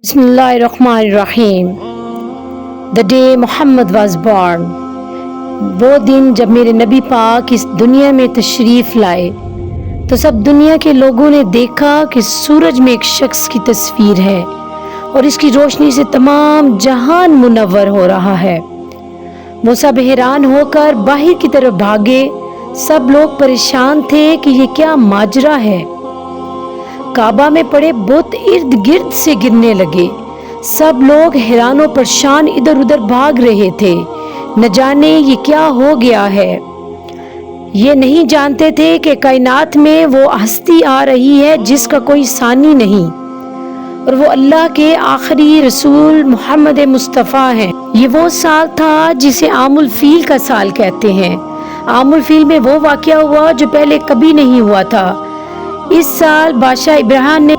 बिस्मिल्लाहिर्रहमानिर्रहीम। The day Muhammad was born, वो दिन जब मेरे नबी पाक इस दुनिया में तशरीफ़ लाए तो सब दुनिया के लोगों ने देखा कि सूरज में एक शख्स की तस्वीर है और इसकी रोशनी से तमाम जहान मुनव्वर हो रहा है। वो सब हैरान होकर बाहर की तरफ भागे। सब लोग परेशान थे कि ये क्या माजरा है। काबा में पड़े बुत इर्द गिर्द से गिरने लगे। सब लोग हैरान और परेशान इधर उधर भाग रहे थे। न जाने ये क्या हो गया है। ये नहीं जानते थे कि कायनात में वो हस्ती आ रही है जिसका कोई सानी नहीं, और वो अल्लाह के आखिरी रसूल मोहम्मद मुस्तफ़ा हैं। ये वो साल था जिसे आमुल फील का साल कहते हैं। आमुल फील में वो वाक़या हुआ जो पहले कभी नहीं हुआ था। इस साल बादशाह इब्राहिम ने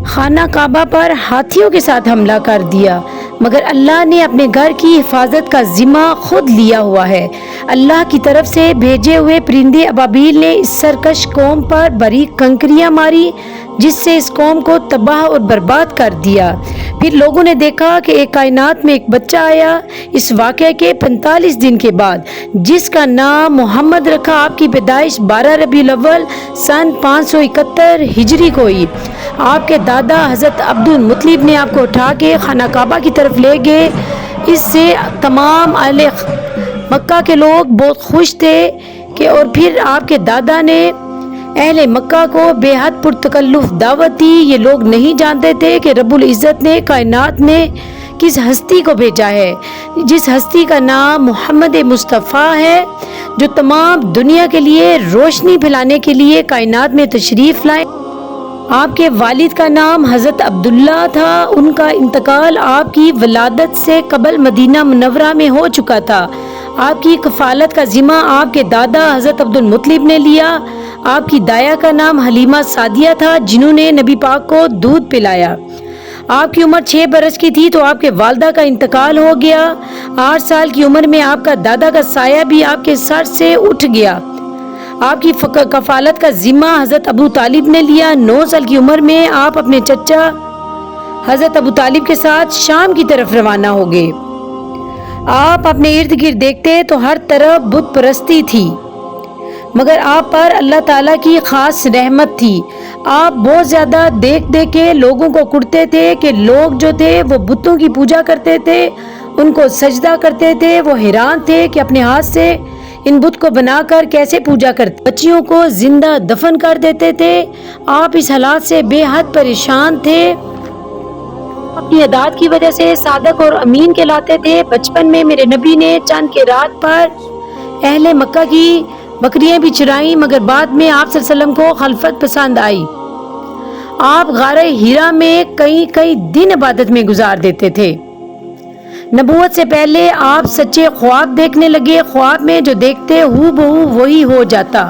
खाना काबा पर हाथियों के साथ हमला कर दिया, मगर अल्लाह ने अपने घर की हिफाजत का जिम्मा खुद लिया हुआ है। अल्लाह की तरफ से भेजे हुए परिंदे अबाबील ने इस सरकश कौम पर बारीक कंकरियां मारी, जिससे इस कौम को तबाह और बर्बाद कर दिया। फिर लोगों ने देखा कि एक कायनात में एक बच्चा आया। इस वाक़े के 45 दिन के बाद, जिसका नाम मोहम्मद रखा, आपकी पैदाइश 12 रबीउल अव्वल सन 571 हिजरी को हुई। आपके दादा हज़रत अब्दुल मुत्तलिब ने आपको उठा के खाना काबा की तरफ ले गए। इससे तमाम अहले मक्का के लोग बहुत खुश थे कि और फिर आपके दादा ने अहले मक्का को बेहद पुरतकल्लुफ़ दावत दी। ये लोग नहीं जानते थे कि रब्बुल इज़्ज़त ने कायनात में किस हस्ती को भेजा है, जिस हस्ती का नाम मोहम्मद मुस्तफ़ा है, जो तमाम दुनिया के लिए रोशनी फैलाने के लिए कायनात में तशरीफ़ लाए। आपके वालिद का नाम हज़रत अब्दुल्ला था। उनका इंतकाल आपकी वलादत से कबल मदीना मुनव्वरा में हो चुका था। आपकी कफ़ालत का ज़िम्मा आपके दादा हज़रत अब्दुल मुत्तलिब ने लिया। आपकी दाया का नाम हलीमा सादिया था, जिन्होंने नबी पाक को दूध पिलाया। आपकी उम्र 6 बरस की थी तो आपके वालदा का इंतकाल हो गया। 8 साल की उम्र में आपका दादा का साया भी आपके सर से उठ गया। आपकी कफ़ालत का ज़िम्मा हज़रत अबू तालिब ने लिया। 9 साल की उम्र में आप अपने चचा हज़रत अबू तालिब के साथ शाम की तरफ रवाना हो गए। आप अपने इर्द गिर्द देखते तो हर तरफ बुत परस्ती थी, मगर आप पर अल्लाह ताला की ख़ास रहमत थी। आप बहुत ज़्यादा देख देख के लोगों को कुटते थे कि लोग जो थे वो बुतों की पूजा करते थे, उनको सजदा करते थे। वो हैरान थे कि अपने हाथ से इन बुत को बनाकर कैसे पूजा करते। बच्चियों को जिंदा दफन कर देते थे। आप इस हालात से बेहद परेशान थे। अपनी अदात की वजह से सादक और अमीन कहलाते थे। बचपन में मेरे नबी ने चंद के रात पर अहले मक्का की बकरियां भी चुराई, मगर बाद में आप सल्लल्लाहु अलैहि वसल्लम को खलफत पसंद आई। आप गारे हीरा में कई दिन इबादत में गुजार देते थे। नबूवत से पहले आप सच्चे ख्वाब देखने लगे। ख्वाब में जो देखते हू बहू वही हो जाता।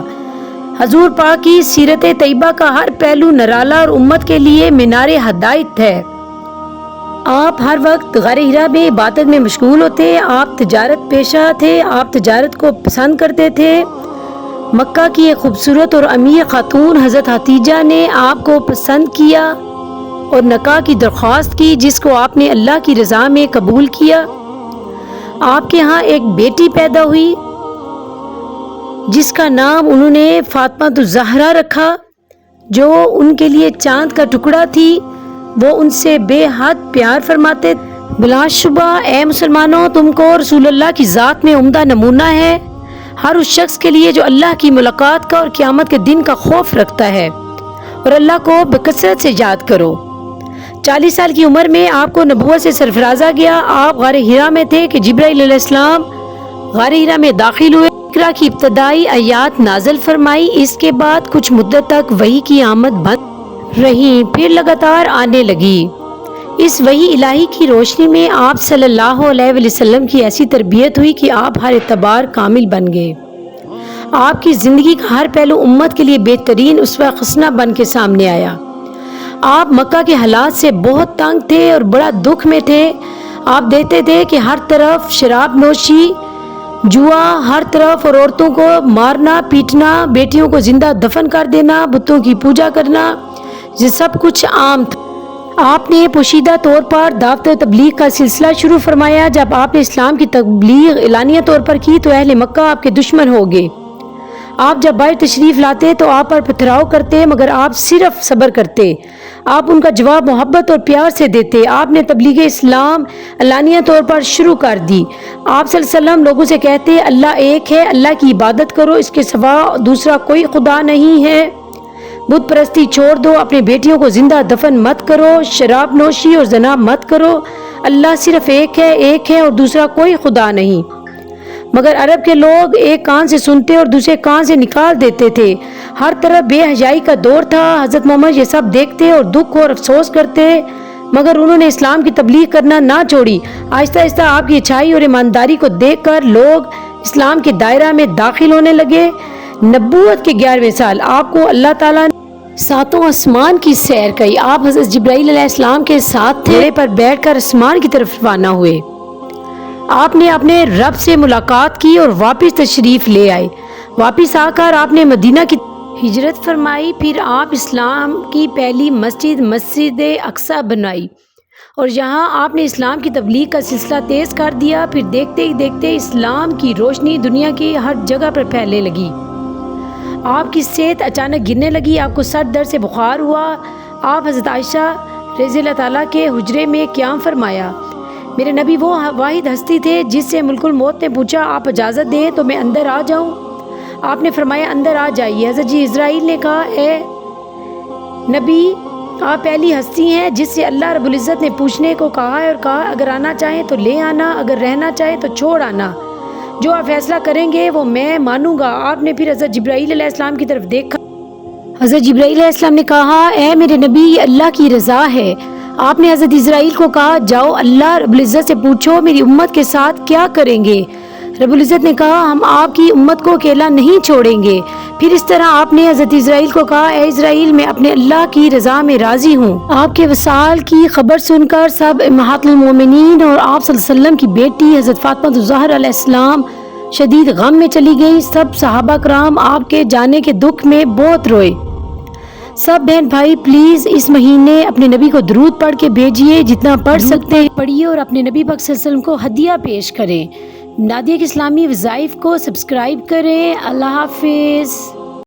हजूर पाक की सीरत तैयबा का हर पहलू निराला और उम्मत के लिए मीनारे हदायत है। आप हर वक्त गारे हीरा में इबादत में मशगूल होते। आप तिजारत पेशा थे। आप तिजारत को पसंद करते थे। मक्का की एक खूबसूरत और अमीर खातून हज़रत हतीजा ने आपको पसंद किया और नकाह की दरख्वास्त की, जिसको आपने अल्लाह की रज़ा में कबूल किया। आपके यहाँ एक बेटी पैदा हुई जिसका नाम उन्होंने फातिमा ज़हरा रखा, जो उनके लिए चांद का टुकड़ा थी। वो उनसे बेहद प्यार फरमाते। बिलाशुबा ए मुसलमानों, तुमको रसूलुल्लाह की ज़ात में उम्दा नमूना है। हर उस शख्स के लिए जो अल्लाह की मुलाकात का और क़यामत के दिन का खौफ रखता है, और अल्लाह को बकसरत से याद करो। 40 साल की उम्र में आपको नबूवत से सरफराजा गया। आप गारे हीरा में थे कि जिब्राइल अलैहिस्सलाम गारे हीरा में दाखिल हुए। इक़रा की इब्तदाई आयात नाज़िल फरमाई। इसके बाद कुछ मुद्दत तक वही की आमद बंद रही, फिर लगातार आने लगी। इस वही इलाही की रोशनी में आप सल्लल्लाहु अलैहि वसल्लम की ऐसी तरबियत हुई कि आप हर एतबार कामिल बन गए। आपकी ज़िंदगी का हर पहलू उम्मत के लिए बेहतरीन उसवा हसना बन के सामने आया। आप मक्का के हालात से बहुत तंग थे और बड़ा दुख में थे। आप देखते थे कि हर तरफ शराब नोशी, जुआ हर तरफ, और औरतों को मारना पीटना, बेटियों को जिंदा दफन कर देना, बुतों की पूजा करना, ये सब कुछ आम था। آپ نے پوشیدہ طور پر دعوت و تبلیغ کا سلسلہ شروع فرمایا۔ جب آپ نے اسلام کی تبلیغ اعلانیہ طور پر کی تو اہل مکہ آپ کے دشمن ہو گئے۔ آپ جب باہر تشریف لاتے تو آپ پر پتھراؤ کرتے، مگر آپ صرف صبر کرتے۔ آپ ان کا جواب محبت اور پیار سے دیتے۔ آپ نے تبلیغ اسلام اعلانیہ طور پر شروع کر دی۔ آپ صلی اللہ علیہ وسلم لوگوں سے کہتے، اللہ ایک ہے، اللہ کی عبادت کرو، اس کے سوا دوسرا کوئی خدا نہیں ہے۔ بت پرستی چھوڑ دو، اپنی بیٹیوں کو زندہ دفن مت کرو، شراب نوشی اور زنا مت کرو۔ اللہ صرف ایک ہے اور دوسرا کوئی خدا نہیں۔ مگر عرب کے لوگ ایک کان سے سنتے اور دوسرے کان سے نکال دیتے تھے۔ ہر طرف بے حیائی کا دور تھا۔ حضرت محمد یہ سب دیکھتے اور دکھ اور افسوس کرتے، مگر انہوں نے اسلام کی تبلیغ کرنا نہ چھوڑی۔ آہستہ آہستہ آپ کی اچھائی اور ایمانداری کو دیکھ کر لوگ اسلام کے دائرہ میں داخل ہونے لگے۔ نبوت کے 11ویں سال آپ کو اللہ تعالیٰ نے ساتوں آسمان کی سیر کی۔ آپ حضرت جبرائیل علیہ السلام کے ساتھ تھے، گھوڑے پر بیٹھ کر آسمان کی طرف روانہ ہوئے۔ آپ نے اپنے رب سے ملاقات کی اور واپس تشریف لے آئے۔ واپس آ کر آپ نے مدینہ کی ہجرت فرمائی۔ پھر آپ اسلام کی پہلی مسجد اقصی بنائی اور یہاں آپ نے اسلام کی تبلیغ کا سلسلہ تیز کر دیا۔ پھر دیکھتے ہی دیکھتے اسلام کی روشنی دنیا کی ہر جگہ پر پھیلنے لگی۔ آپ کی صحت اچانک گرنے لگی، آپ کو سر درد سے بخار ہوا۔ آپ حضرت عائشہ رضی اللہ تعالیٰ کے حجرے میں قیام فرمایا۔ میرے نبی وہ واحد ہستی تھے جس سے ملک الموت نے پوچھا، آپ اجازت دیں تو میں اندر آ جاؤں؟ آپ نے فرمایا اندر آ جائیے۔ حضرت اسرائیل نے کہا، اے نبی، آپ پہلی ہستی ہیں جس سے اللہ رب العزت نے پوچھنے کو کہا ہے، اور کہا اگر آنا چاہیں تو لے آنا، اگر رہنا چاہیں تو چھوڑ آنا، جو آپ فیصلہ کریں گے وہ میں مانوں گا۔ آپ نے پھر حضرت جبرائیل علیہ السلام کی طرف دیکھا۔ حضرت جبرائیل علیہ السلام نے کہا، اے میرے نبی، یہ اللہ کی رضا ہے۔ آپ نے حضرت اسرائیل کو کہا، جاؤ اللہ رب العزت سے پوچھو میری امت کے ساتھ کیا کریں گے۔ رب العزت نے کہا، ہم آپ کی امت کو اکیلا نہیں چھوڑیں گے۔ پھر اس طرح آپ نے حضرت اسرائیل کو کہا، اے اسرائیل، میں اپنے اللہ کی رضا میں راضی ہوں۔ آپ کے وصال کی خبر سن کر سب امہات المومنین اور آپ صلی اللہ علیہ وسلم کی بیٹی حضرت فاطمہ الزہرا علیہ السلام شدید غم میں چلی گئی۔ سب صحابہ کرام آپ کے جانے کے دکھ میں بہت روئے۔ سب بہن بھائی پلیز اس مہینے اپنے نبی کو درود پڑھ کے بھیجیے، جتنا پڑھ سکتے ہیں پڑھیے اور اپنے نبی پاک صلی اللہ علیہ وسلم کو ہدیہ پیش کریں۔ نادیہ کے اسلامی وظائف کو سبسکرائب کریں۔ اللہ حافظ۔